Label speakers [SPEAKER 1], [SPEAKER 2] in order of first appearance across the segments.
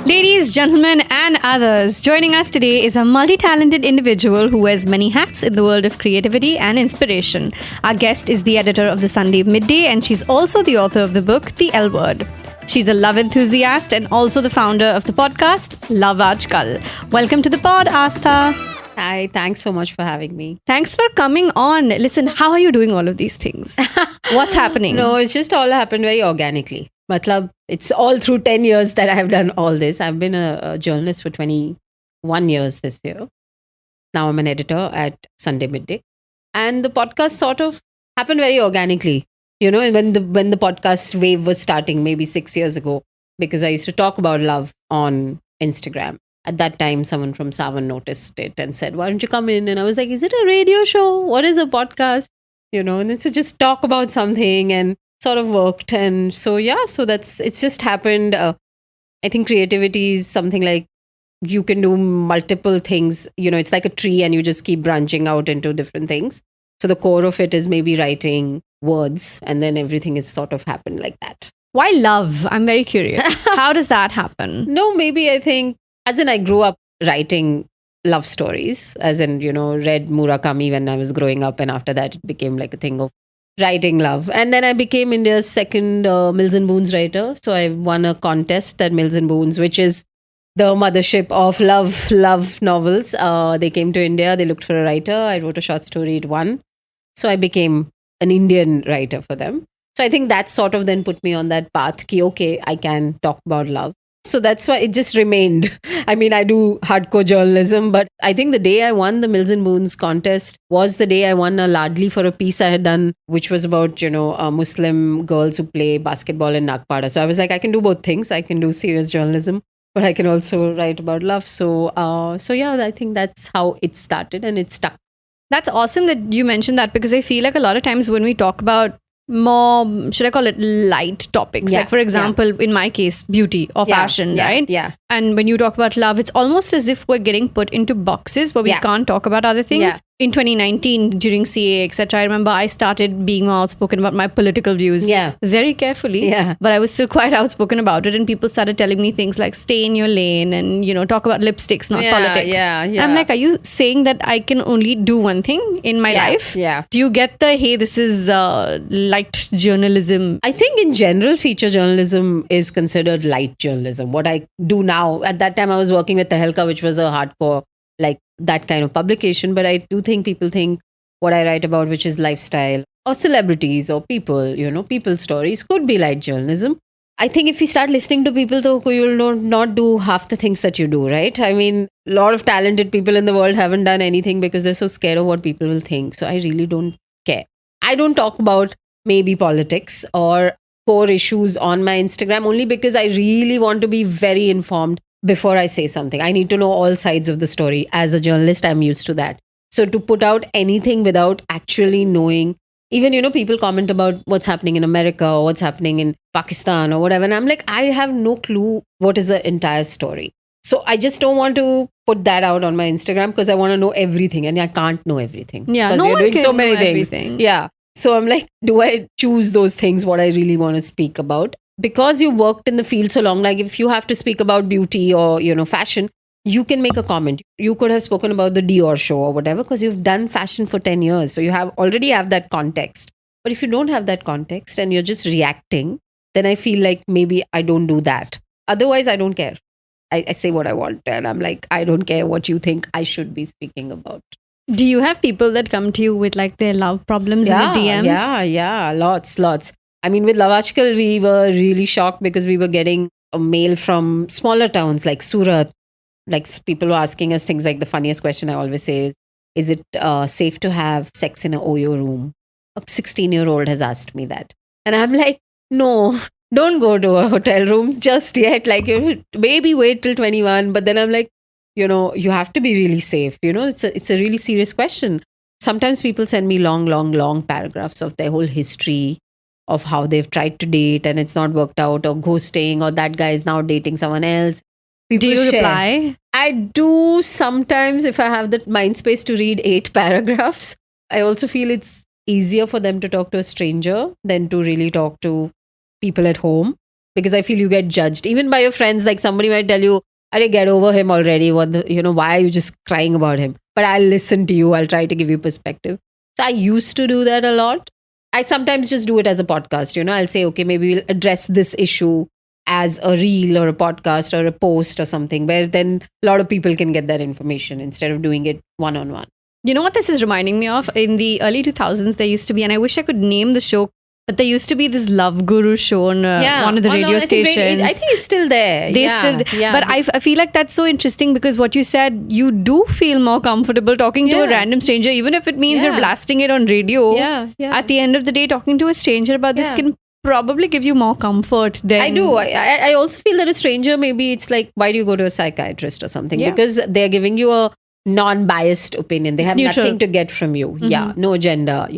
[SPEAKER 1] Ladies, gentlemen, and others, joining us today is a multi-talented individual who wears many hats in the world of creativity and inspiration. Our guest is the editor of the Sunday Midday, and she's also the author of the book, The L Word. She's a love enthusiast and also the founder of the podcast, Love Aajkal. Welcome to the pod, Aastha.
[SPEAKER 2] Hi, thanks so much for having me.
[SPEAKER 1] Thanks for coming on. Listen, how are you doing all of these things? What's happening?
[SPEAKER 2] No, it's just all happened very organically. Matlab, it's all through 10 years that I have done all this. I've been a journalist for 21 years this year. Now I'm an editor at Sunday Midday. And the podcast sort of happened very organically. You know, when the podcast wave was starting maybe 6 years ago, because I used to talk about love on Instagram. At that time, someone from Savan noticed it and said, why don't you come in? And I was like, is it a radio show? What is a podcast? You know, and it's just talk about something and sort of worked. And so, yeah, so it's just happened. I think creativity is something like you can do multiple things. You know, it's like a tree and you just keep branching out into different things. So the core of it is maybe writing words and then everything is sort of happened like that.
[SPEAKER 1] Why love? I'm very curious. How does that happen?
[SPEAKER 2] No, maybe I think, as in I grew up writing love stories, as in, you know, read Murakami when I was growing up. And after that, it became like a thing of writing love. And then I became India's second Mills and Boons writer. So I won a contest at Mills and Boons, which is the mothership of love novels. They came to India. They looked for a writer. I wrote a short story. It won. So I became an Indian writer for them. So I think that sort of then put me on that path. Ki, okay, I can talk about love. So that's why it just remained. I mean, I do hardcore journalism, but I think the day I won the Mills and Boons contest was the day I won a Ladli for a piece I had done, which was about, you know, Muslim girls who play basketball in Nagpada. So I was like, I can do both things. I can do serious journalism, but I can also write about love. So yeah, I think that's how it started and it stuck.
[SPEAKER 1] That's awesome that you mentioned that, because I feel like a lot of times when we talk about more, should I call it light topics?
[SPEAKER 2] Yeah,
[SPEAKER 1] like, for example, in my case, beauty or fashion, right?
[SPEAKER 2] Yeah.
[SPEAKER 1] And when you talk about love, it's almost as if we're getting put into boxes where we can't talk about other things.
[SPEAKER 2] Yeah.
[SPEAKER 1] In 2019, during CA, etc., I remember I started being more outspoken about my political views.
[SPEAKER 2] Yeah.
[SPEAKER 1] Very carefully.
[SPEAKER 2] Yeah.
[SPEAKER 1] But I was still quite outspoken about it. And people started telling me things like, stay in your lane and, you know, talk about lipsticks, not politics.
[SPEAKER 2] Yeah.
[SPEAKER 1] I'm like, are you saying that I can only do one thing in my life?
[SPEAKER 2] Yeah.
[SPEAKER 1] Do you get the, hey, this is light journalism?
[SPEAKER 2] I think in general, feature journalism is considered light journalism. What I do now, at that time I was working with Tehelka, which was a hardcore, like that kind of publication. But I do think people think what I write about, which is lifestyle or celebrities or people, you know, people's stories, could be light journalism. I think if you start listening to people, though, you will not do half the things that you do, right? I mean, a lot of talented people in the world haven't done anything because they're so scared of what people will think. So I really don't care. I don't talk about maybe politics or core issues on my Instagram only because I really want to be very informed before I say something. I need to know all sides of the story. As a journalist, I'm used to that. So to put out anything without actually knowing, even, you know, people comment about what's happening in America or what's happening in Pakistan or whatever. And I'm like, I have no clue what is the entire story. So I just don't want to put that out on my Instagram because I want to know everything and I can't know everything.
[SPEAKER 1] Yeah,
[SPEAKER 2] because
[SPEAKER 1] no
[SPEAKER 2] you're
[SPEAKER 1] one
[SPEAKER 2] doing
[SPEAKER 1] can
[SPEAKER 2] so many
[SPEAKER 1] know
[SPEAKER 2] things.
[SPEAKER 1] everything.
[SPEAKER 2] Yeah. So I'm like, do I choose those things, what I really want to speak about? Because you worked in the field so long, like if you have to speak about beauty or, you know, fashion, you can make a comment. You could have spoken about the Dior show or whatever because you've done fashion for 10 years. So you already have that context. But if you don't have that context and you're just reacting, then I feel like maybe I don't do that. Otherwise, I don't care. I say what I want and I'm like, I don't care what you think I should be speaking about.
[SPEAKER 1] Do you have people that come to you with like their love problems in the DMs?
[SPEAKER 2] Yeah, lots. I mean, with Love Aajkal, we were really shocked because we were getting a mail from smaller towns like Surat. Like people were asking us things like the funniest question I always say is it safe to have sex in a Oyo room? A 16-year-old has asked me that. And I'm like, no, don't go to a hotel rooms just yet. Like, you maybe wait till 21. But then I'm like, you know, you have to be really safe. You know, it's a really serious question. Sometimes people send me long paragraphs of their whole history of how they've tried to date and it's not worked out, or ghosting, or that guy is now dating someone else.
[SPEAKER 1] Do you reply?
[SPEAKER 2] I do sometimes if I have the mind space to read 8 paragraphs. I also feel it's easier for them to talk to a stranger than to really talk to people at home. because I feel you get judged. Even by your friends, like somebody might tell you, "Arey, get over him already. Why are you just crying about him?" But I'll listen to you. I'll try to give you perspective. So I used to do that a lot. I sometimes just do it as a podcast. I'll say, okay, maybe we'll address this issue as a reel or a podcast or a post or something, where then a lot of people can get that information instead of doing it one-on-one.
[SPEAKER 1] You know what this is reminding me of? In the early 2000s, there used to be, and I wish I could name the show, but there used to be this Love Guru show on one of the radio stations.
[SPEAKER 2] I think it's still there.
[SPEAKER 1] But I feel like that's so interesting because what you said, you do feel more comfortable talking to a random stranger, even if it means you're blasting it on radio. At the end of the day, talking to a stranger about this can probably give you more comfort than...
[SPEAKER 2] I do. I also feel that a stranger, maybe it's like, why do you go to a psychiatrist or something? Because they're giving you a non-biased opinion. They have nothing to get from you. No agenda,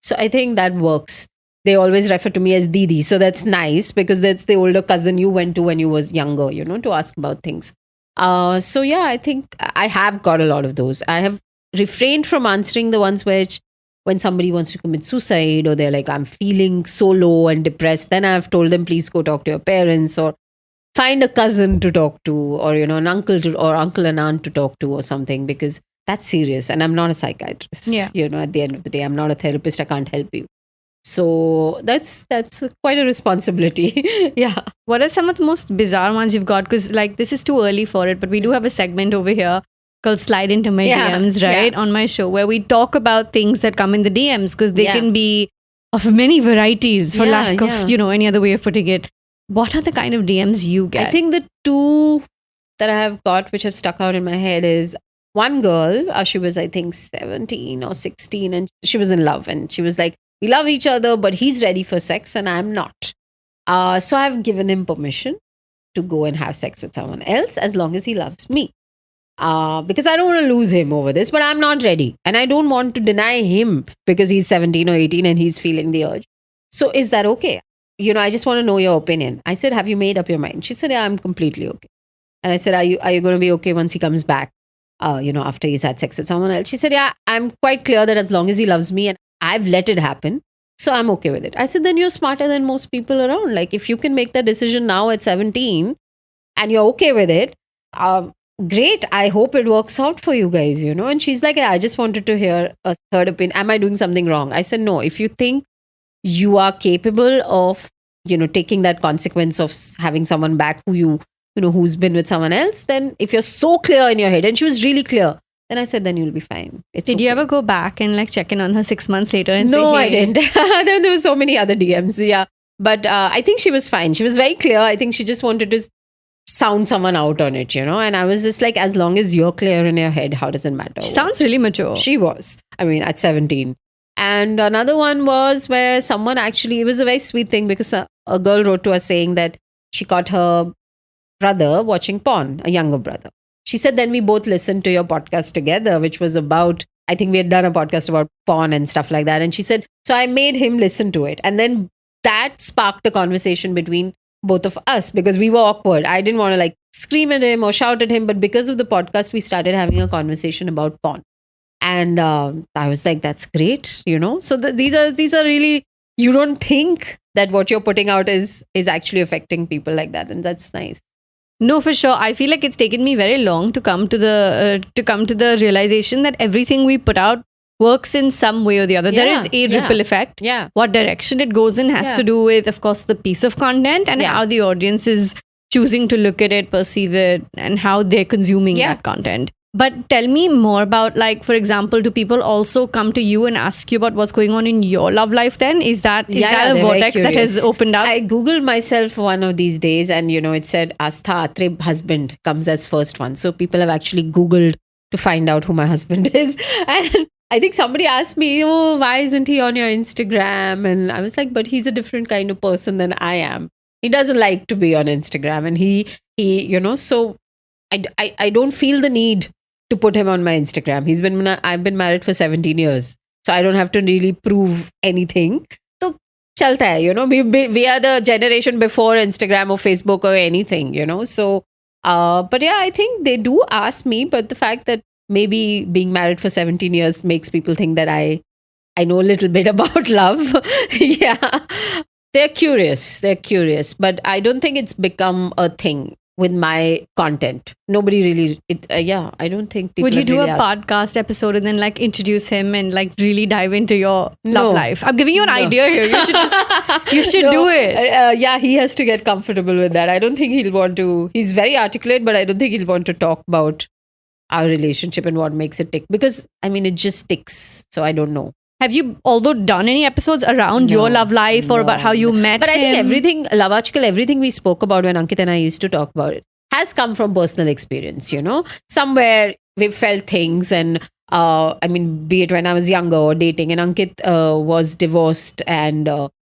[SPEAKER 2] So I think that works. They always refer to me as Didi. So that's nice because that's the older cousin you went to when you was younger, to ask about things. I think I have got a lot of those. I have refrained from answering the ones when somebody wants to commit suicide or they're like, I'm feeling so low and depressed. Then I've told them, please go talk to your parents or find a cousin to talk to or, an uncle and aunt to talk to or something, because that's serious. And I'm not a psychiatrist. At the end of the day, I'm not a therapist. I can't help you. So that's quite a responsibility.
[SPEAKER 1] What are some of the most bizarre ones you've got? Because this is too early for it, but we do have a segment over here called Slide Into My DMs, right? On my show, where we talk about things that come in the DMs because they can be of many varieties for lack of, any other way of putting it. What are the kind of DMs you get?
[SPEAKER 2] I think the two that I have got, which have stuck out in my head, is one girl, she was, I think, 17 or 16, and she was in love. And she was like, we love each other, but he's ready for sex and I'm not. So I've given him permission to go and have sex with someone else as long as he loves me. Because I don't want to lose him over this, but I'm not ready. And I don't want to deny him because he's 17 or 18 and he's feeling the urge. So is that okay? I just want to know your opinion. I said, have you made up your mind? She said, yeah, I'm completely okay. And I said, are you going to be okay once he comes back, after he's had sex with someone else? She said, yeah, I'm quite clear that as long as he loves me and I've let it happen, so I'm okay with it. I said, then you're smarter than most people around. Like, if you can make that decision now at 17 and you're okay with it, great. I hope it works out for you guys, And she's like, I just wanted to hear a third opinion. Am I doing something wrong? I said, no. If you think you are capable of, taking that consequence of having someone back who's been with someone else, then if you're so clear in your head, and she was really clear, then I said, then you'll be fine.
[SPEAKER 1] Did you ever go back and check in on her 6 months later and say,
[SPEAKER 2] no,
[SPEAKER 1] hey?
[SPEAKER 2] I didn't. There were so many other DMs. Yeah. But I think she was fine. She was very clear. I think she just wanted to sound someone out on it, And I was just like, as long as you're clear in your head, how does it matter?
[SPEAKER 1] She sounds really mature.
[SPEAKER 2] She was. At 17. And another one was where someone actually, it was a very sweet thing because a girl wrote to us saying that she caught her brother watching porn, a younger brother. She said, then we both listened to your podcast together, which was about, I think we had done a podcast about porn and stuff like that. And she said, so I made him listen to it. And then that sparked a conversation between both of us because we were awkward. I didn't want to scream at him or shout at him. But because of the podcast, we started having a conversation about porn. And I was like, that's great, So these are really, you don't think that what you're putting out is actually affecting people like that. And that's nice.
[SPEAKER 1] No, for sure. I feel like it's taken me very long to come to the realization that everything we put out works in some way or the other. There is a ripple effect.
[SPEAKER 2] Yeah.
[SPEAKER 1] What direction it goes in has to do with, of course, the piece of content and how the audience is choosing to look at it, perceive it, and how they're consuming that content. But tell me more about, for example, do people also come to you and ask you about what's going on in your love life then? Is that a vortex that has opened up?
[SPEAKER 2] I Googled myself one of these days and, it said Aastha Atray husband comes as first one. So people have actually Googled to find out who my husband is. And I think somebody asked me, oh, why isn't he on your Instagram? And I was like, but he's a different kind of person than I am. He doesn't like to be on Instagram. And he so I don't feel the need to put him on my Instagram. I've been married for 17 years. So I don't have to really prove anything. So chalta hai, we are the generation before Instagram or Facebook or anything, So, but yeah, I think they do ask me, but the fact that maybe being married for 17 years makes people think that I know a little bit about love. Yeah. They're curious, but I don't think it's become a thing with my content. Nobody really, I don't think people
[SPEAKER 1] Would you
[SPEAKER 2] have
[SPEAKER 1] do
[SPEAKER 2] really
[SPEAKER 1] a
[SPEAKER 2] asked.
[SPEAKER 1] podcast episode and then like introduce him and like really dive into your
[SPEAKER 2] No.
[SPEAKER 1] love life? I'm giving you an
[SPEAKER 2] No.
[SPEAKER 1] idea here. You should just, you should do it.
[SPEAKER 2] Yeah, he has to get comfortable with that. I don't think he'll want to. He's very articulate, but I don't think he'll want to talk about our relationship and what makes it tick. Because I mean, it just ticks. So I don't know.
[SPEAKER 1] Have you although done any episodes around
[SPEAKER 2] No,
[SPEAKER 1] your love life or about how you met
[SPEAKER 2] But I think
[SPEAKER 1] him?
[SPEAKER 2] everything, Love Aajkal, everything we spoke about when Ankit and I used to talk about it has come from personal experience, you know. Somewhere we've felt things and I mean, be it when I was younger or dating, and Ankit was divorced and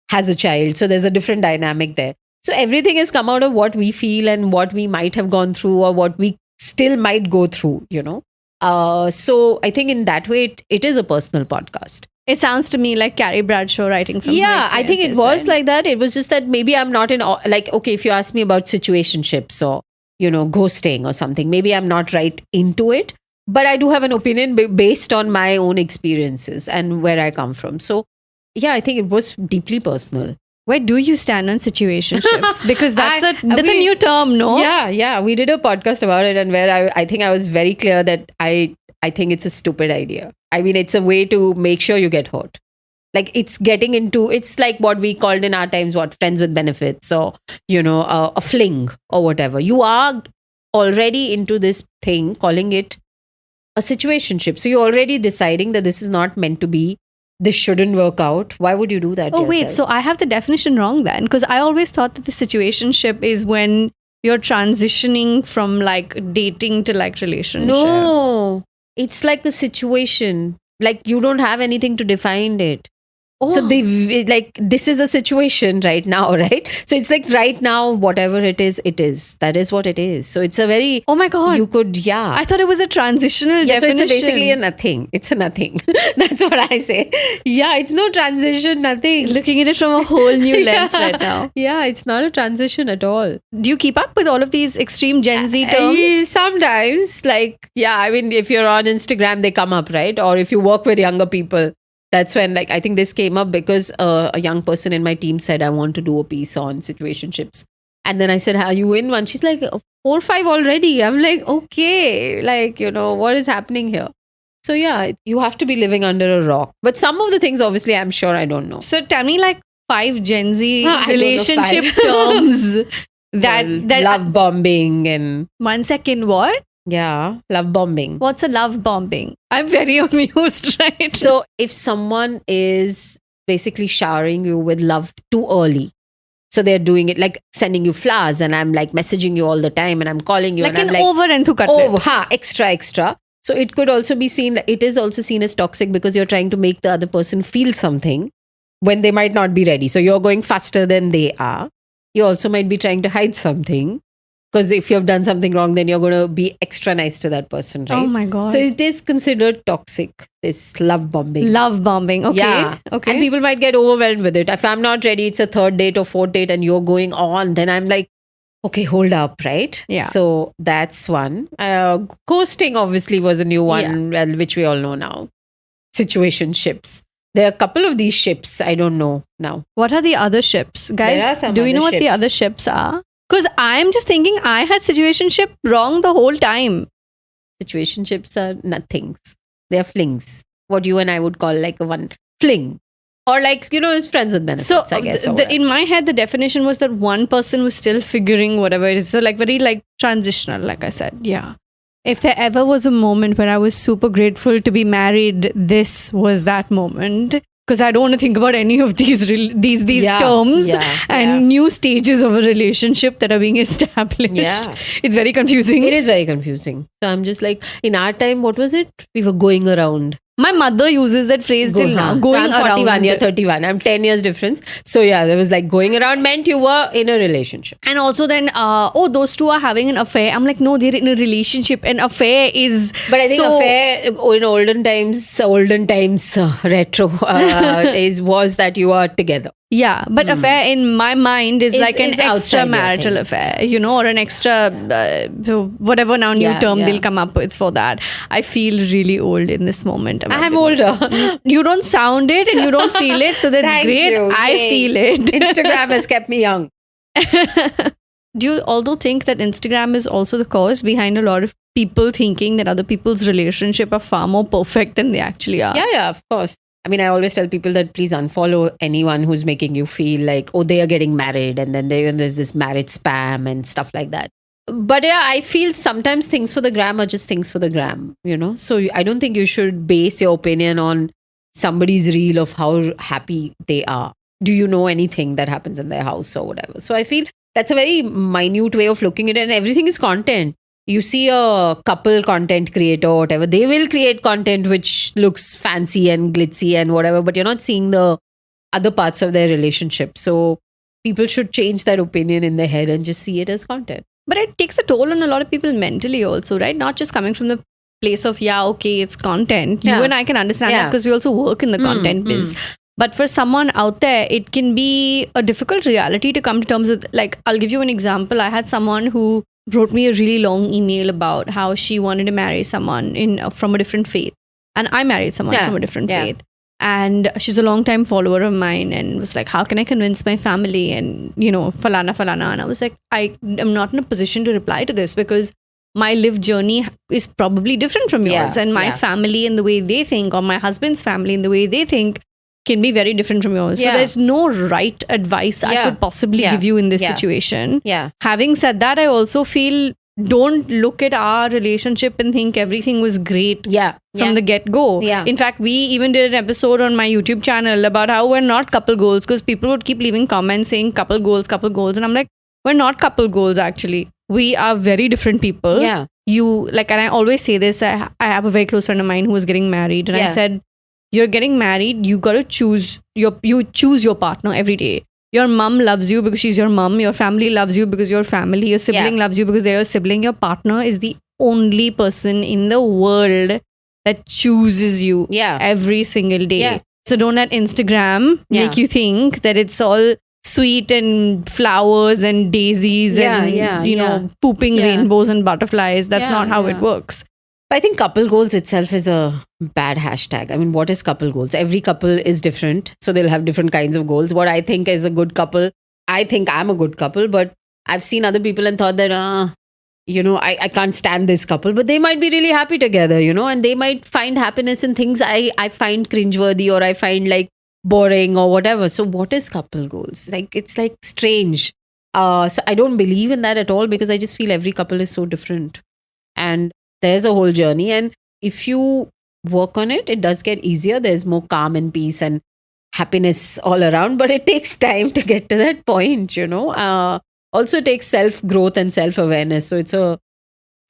[SPEAKER 2] has a child. So there's a different dynamic there. So everything has come out of what we feel and what we might have gone through or what we still might go through, you know. So I think in that way, it is a personal podcast.
[SPEAKER 1] It sounds to me like Carrie Bradshaw writing from her
[SPEAKER 2] Yeah, I think it
[SPEAKER 1] experiences,
[SPEAKER 2] was
[SPEAKER 1] right?
[SPEAKER 2] like that. It was just that maybe I'm not in, like, okay, if you ask me about situationships or, you know, ghosting or something, maybe I'm not right into it. But I do have an opinion based on my own experiences and where I come from. So, yeah, I think it was deeply personal.
[SPEAKER 1] Where do you stand on situationships? Because that's a new term, no?
[SPEAKER 2] Yeah. We did a podcast about it, and where I think I was very clear that I think it's a stupid idea. I mean, it's a way to make sure you get hurt. Like it's like what we called in our times, friends with benefits, or, you know, a fling or whatever. You are already into this thing, calling it a situationship. So you're already deciding that this is not meant to be. This shouldn't work out. Why would you do that?
[SPEAKER 1] Oh,
[SPEAKER 2] to
[SPEAKER 1] wait.
[SPEAKER 2] yourself?
[SPEAKER 1] So I have the definition wrong then. Because I always thought that the situationship is when you're transitioning from like dating to like relationship.
[SPEAKER 2] No, it's like a situation. Like you don't have anything to define it. So this is a situation right now, right? So it's like right now, whatever it is. That is what it is. So it's a very,
[SPEAKER 1] Oh my God.
[SPEAKER 2] you could, yeah.
[SPEAKER 1] I thought it was a transitional
[SPEAKER 2] Yeah, so
[SPEAKER 1] definition.
[SPEAKER 2] it's basically a nothing. It's a nothing. That's what I say. Yeah, it's no transition, nothing.
[SPEAKER 1] Looking at it from a whole new lens
[SPEAKER 2] Yeah.
[SPEAKER 1] right now.
[SPEAKER 2] Yeah, it's not a transition at all.
[SPEAKER 1] Do you keep up with all of these extreme Gen Z terms?
[SPEAKER 2] Sometimes, like, yeah, I mean, if you're on Instagram, they come up, right? Or if you work with younger people, that's when, like, I think this came up because a young person in my team said, I want to do a piece on situationships. And then I said, are you in one? She's like, 4 or 5 already. I'm like, okay, like, you know, what is happening here? So, yeah, you have to be living under a rock. But some of the things, obviously, I'm sure I don't know.
[SPEAKER 1] So tell me like 5 Gen Z
[SPEAKER 2] I don't know,
[SPEAKER 1] relationship
[SPEAKER 2] 5.
[SPEAKER 1] terms that
[SPEAKER 2] Love bombing and,
[SPEAKER 1] 1 second, what?
[SPEAKER 2] yeah, love bombing.
[SPEAKER 1] What's a love bombing? I'm very amused, right?
[SPEAKER 2] So if someone is basically showering you with love too early, so they're doing it like sending you flowers, and I'm like messaging you all the time, and I'm calling you,
[SPEAKER 1] like
[SPEAKER 2] and
[SPEAKER 1] an
[SPEAKER 2] I'm like,
[SPEAKER 1] over and to cutlet.
[SPEAKER 2] extra. So it could also be seen, it is also seen as toxic because you're trying to make the other person feel something when they might not be ready. So you're going faster than they are. You also might be trying to hide something. Because if you've done something wrong, then you're going to be extra nice to that person, right?
[SPEAKER 1] Oh my God.
[SPEAKER 2] So it is considered toxic, this love bombing.
[SPEAKER 1] Love bombing. Okay.
[SPEAKER 2] Yeah.
[SPEAKER 1] Okay.
[SPEAKER 2] And people might get overwhelmed with it. If I'm not ready, it's a 3rd date or 4th date and you're going on, then I'm like, okay, hold up, right?
[SPEAKER 1] Yeah.
[SPEAKER 2] So that's one. Ghosting obviously was a new one, well, which we all know now. Situationships. There are a couple of these ships. I don't know now.
[SPEAKER 1] What are the other ships? Guys,
[SPEAKER 2] There are some
[SPEAKER 1] do we know
[SPEAKER 2] other
[SPEAKER 1] what the
[SPEAKER 2] ships.
[SPEAKER 1] other ships are? Because I'm just thinking I had situationship wrong the whole time.
[SPEAKER 2] Situationships are nothings. They are flings. What you and I would call like a one fling. Or like, you know, it's friends with benefits,
[SPEAKER 1] So
[SPEAKER 2] I guess. or whatever.
[SPEAKER 1] in my head, the definition was that one person was still figuring whatever it is. So like very like transitional, like I said. Yeah. If there ever was a moment where I was super grateful to be married, this was that moment. Because I don't want to think about any of these
[SPEAKER 2] Yeah,
[SPEAKER 1] terms
[SPEAKER 2] yeah,
[SPEAKER 1] and
[SPEAKER 2] yeah.
[SPEAKER 1] new stages of a relationship that are being established.
[SPEAKER 2] Yeah.
[SPEAKER 1] It's very confusing.
[SPEAKER 2] It is very confusing. So I'm just like, in our time, what was it? We were going around.
[SPEAKER 1] My mother uses that phrase till now. Going
[SPEAKER 2] so I'm 41,
[SPEAKER 1] around.
[SPEAKER 2] you're 31. I'm 10 years difference. So yeah, there was like going around meant you were in a relationship.
[SPEAKER 1] And also then, those two are having an affair. I'm like, no, they're in a relationship. An affair is.
[SPEAKER 2] But I think
[SPEAKER 1] so,
[SPEAKER 2] affair in olden times, retro was that you are together.
[SPEAKER 1] Yeah, but affair in my mind is like an
[SPEAKER 2] is outside your
[SPEAKER 1] extramarital
[SPEAKER 2] thing.
[SPEAKER 1] affair, or an extra, whatever now new
[SPEAKER 2] Yeah,
[SPEAKER 1] term
[SPEAKER 2] yeah.
[SPEAKER 1] they'll come up with for that. I feel really old in this moment.
[SPEAKER 2] I'm older.
[SPEAKER 1] You don't sound it and you don't feel it, so that's
[SPEAKER 2] Thank
[SPEAKER 1] great.
[SPEAKER 2] you.
[SPEAKER 1] I
[SPEAKER 2] Yay.
[SPEAKER 1] feel it.
[SPEAKER 2] Instagram has kept me young.
[SPEAKER 1] Do you although think that Instagram is also the cause behind a lot of people thinking that other people's relationship are far more perfect than they actually are?
[SPEAKER 2] Yeah, of course. I mean, I always tell people that please unfollow anyone who's making you feel like, oh, they are getting married and then there's this marriage spam and stuff like that. But yeah, I feel sometimes things for the gram are just things for the gram, So I don't think you should base your opinion on somebody's reel of how happy they are. Do you know anything that happens in their house or whatever? So I feel that's a very minute way of looking at it, and everything is content. You see a couple content creator or whatever, they will create content which looks fancy and glitzy and whatever, but you're not seeing the other parts of their relationship. So people should change that opinion in their head and just see it as content.
[SPEAKER 1] But it takes a toll on a lot of people mentally also, right? Not just coming from the place of, okay, it's content.
[SPEAKER 2] Yeah.
[SPEAKER 1] You and I can understand that because we also work in the content biz. But for someone out there, it can be a difficult reality to come to terms with. Like, I'll give you an example. I had someone who wrote me a really long email about how she wanted to marry someone from a different faith. And I married someone from a different faith. And she's a long-time follower of mine and was like, how can I convince my family? And, falana. And I was like, I am not in a position to reply to this because my lived journey is probably different from yours. And my family and the way they think, or my husband's family and the way they think, can be very different from yours. So there's no right advice I could possibly give you in this situation. Having said that, I also feel don't look at our relationship and think everything was great from the get-go. In fact, we even did an episode on my YouTube channel about how we're not couple goals because people would keep leaving comments saying couple goals. And I'm like, we're not couple goals actually. We are very different people. And I always say this, I have a very close friend of mine who was getting married and I said, you're getting married, you got to choose your partner every day. Your mom loves you because she's your mom. Your family loves you because your family. Your sibling loves you because they're your sibling. Your partner is the only person in the world that chooses you every single day. So don't let Instagram make you think that it's all sweet and flowers and daisies and pooping rainbows and butterflies. That's not how it works.
[SPEAKER 2] I think couple goals itself is a bad hashtag. I mean, what is couple goals? Every couple is different. So they'll have different kinds of goals. What I think is a good couple, I think I'm a good couple, but I've seen other people and thought that, I can't stand this couple, but they might be really happy together, and they might find happiness in things I find cringeworthy or I find like boring or whatever. So what is couple goals? Like, it's like strange. So I don't believe in that at all because I just feel every couple is so different. And there's a whole journey. And if you work on it, it does get easier. There's more calm and peace and happiness all around. But it takes time to get to that point, Also, it takes self-growth and self-awareness. So it's a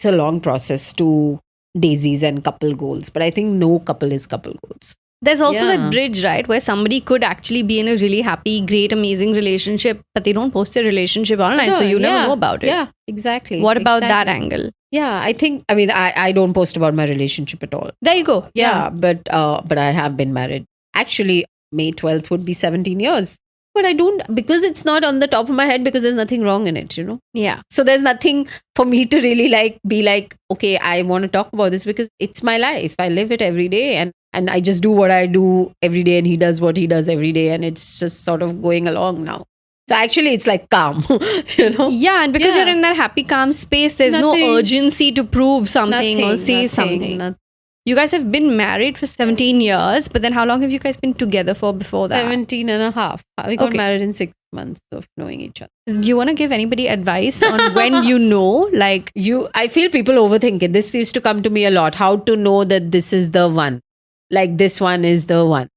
[SPEAKER 2] long process to daisies and couple goals. But I think no couple is couple goals.
[SPEAKER 1] There's also that bridge, right, where somebody could actually be in a really happy, great, amazing relationship, but they don't post their relationship online, so you never know about it.
[SPEAKER 2] Yeah, exactly.
[SPEAKER 1] What about that angle?
[SPEAKER 2] Yeah, I don't post about my relationship at all.
[SPEAKER 1] There you go.
[SPEAKER 2] Yeah, but I have been married. Actually, May 12th would be 17 years. But I don't, because it's not on the top of my head because there's nothing wrong in it,
[SPEAKER 1] Yeah.
[SPEAKER 2] So there's nothing for me to really be like, okay, I want to talk about this because it's my life. I live it every day and I just do what I do every day and he does what he does every day and it's just sort of going along now. So actually it's like calm,
[SPEAKER 1] Yeah, and because you're in that happy, calm space, there's no urgency to prove something or say something. You guys have been married for 17 years, but then how long have you guys been together for before that?
[SPEAKER 2] 17 and a half. We got married in 6 months of knowing each other.
[SPEAKER 1] Do you want to give anybody advice on when you know,
[SPEAKER 2] I feel people overthink it. This used to come to me a lot. How to know that this is the one. Like this one is the one.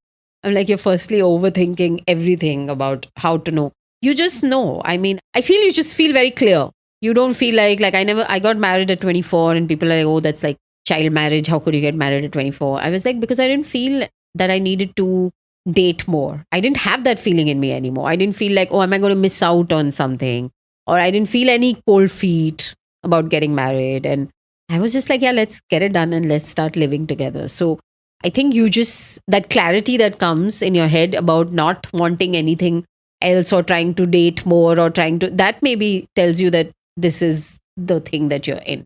[SPEAKER 2] I'm like, you're firstly overthinking everything about how to know. You just know. I mean, I feel you just feel very clear. You don't feel like I got married at 24 and people are like, oh, that's like child marriage. How could you get married at 24? I was like, because I didn't feel that I needed to date more. I didn't have that feeling in me anymore. I didn't feel like, oh, am I going to miss out on something? Or I didn't feel any cold feet about getting married. And I was just like, yeah, let's get it done and let's start living together. So I think that clarity that comes in your head about not wanting anything else or trying to date more or that maybe tells you that this is the thing that you're in.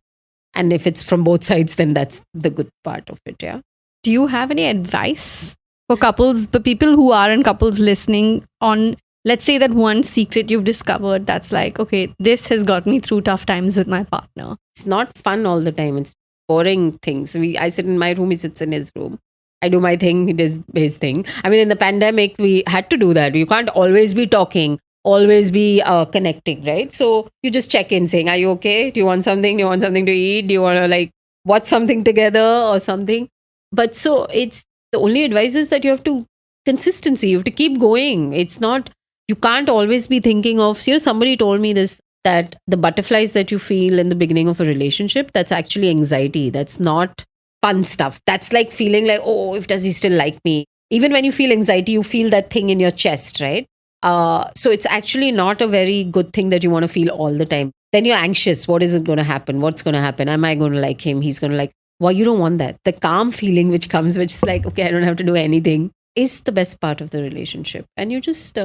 [SPEAKER 2] And if it's from both sides, then that's the good part of it. Yeah.
[SPEAKER 1] Do you have any advice for couples, for people who are in couples listening on, let's say that one secret you've discovered that's like, okay, this has got me through tough times with my partner?
[SPEAKER 2] It's not fun all the time. It's boring things. I sit in my room, he sits in his room. I do my thing, he does his thing. I mean, in the pandemic, we had to do that. You can't always be talking, always be connecting, right? So you just check in saying, are you okay? Do you want something? Do you want something to eat? Do you want to like watch something together or something? But so it's the only advice is that you have to consistency. You have to keep going. It's not, you can't always be thinking of, somebody told me this, that the butterflies that you feel in the beginning of a relationship, that's actually anxiety. That's not fun stuff. That's like feeling like, oh, if does he still like me? Even when you feel anxiety, you feel that thing in your chest, right? So it's actually not a very good thing that you want to feel all the time. Then you're anxious. What is it going to happen? What's going to happen? Am I going to like him? He's going to like, well, you don't want that. The calm feeling which comes, which is like, okay, I don't have to do anything, is the best part of the relationship. And you just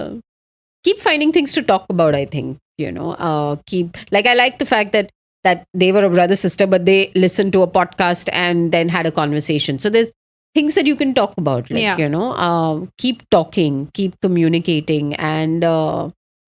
[SPEAKER 2] keep finding things to talk about, I think, keep, like, I like the fact that they were a brother sister, but they listened to a podcast and then had a conversation. So there's things that you can talk about, like, keep talking, keep communicating, and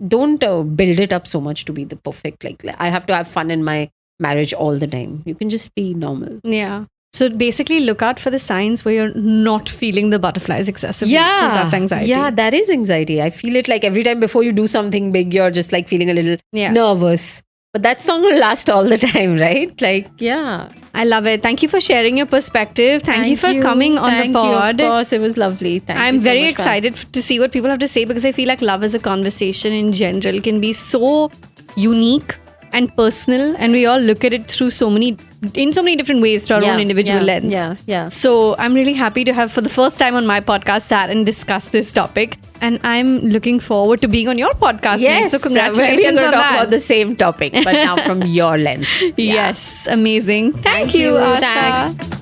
[SPEAKER 2] don't build it up so much to be the perfect, like I have to have fun in my marriage all the time. You can just be normal.
[SPEAKER 1] Yeah. So basically look out for the signs where you're not feeling the butterflies excessively.
[SPEAKER 2] Yeah.
[SPEAKER 1] Because that's anxiety.
[SPEAKER 2] Yeah, that is anxiety. I feel it like every time before you do something big, you're just like feeling a little nervous. But that's not going to last all the time, right? Like, yeah.
[SPEAKER 1] I love it. Thank you for sharing your perspective. Thank you for coming on the pod.
[SPEAKER 2] Of course, it was lovely.
[SPEAKER 1] I'm very excited to see what people have to say, because I feel like love as a conversation in general can be so unique and personal, and we all look at it through so many different ways through our own individual lens.
[SPEAKER 2] Yeah.
[SPEAKER 1] So I'm really happy to have, for the first time on my podcast, sat and discuss this topic. And I'm looking forward to being on your podcast next. So congratulations
[SPEAKER 2] we're going
[SPEAKER 1] on
[SPEAKER 2] to talk
[SPEAKER 1] that.
[SPEAKER 2] about the same topic, but now from your lens.
[SPEAKER 1] Yes, amazing. Thank you, Aastha.
[SPEAKER 2] Thanks.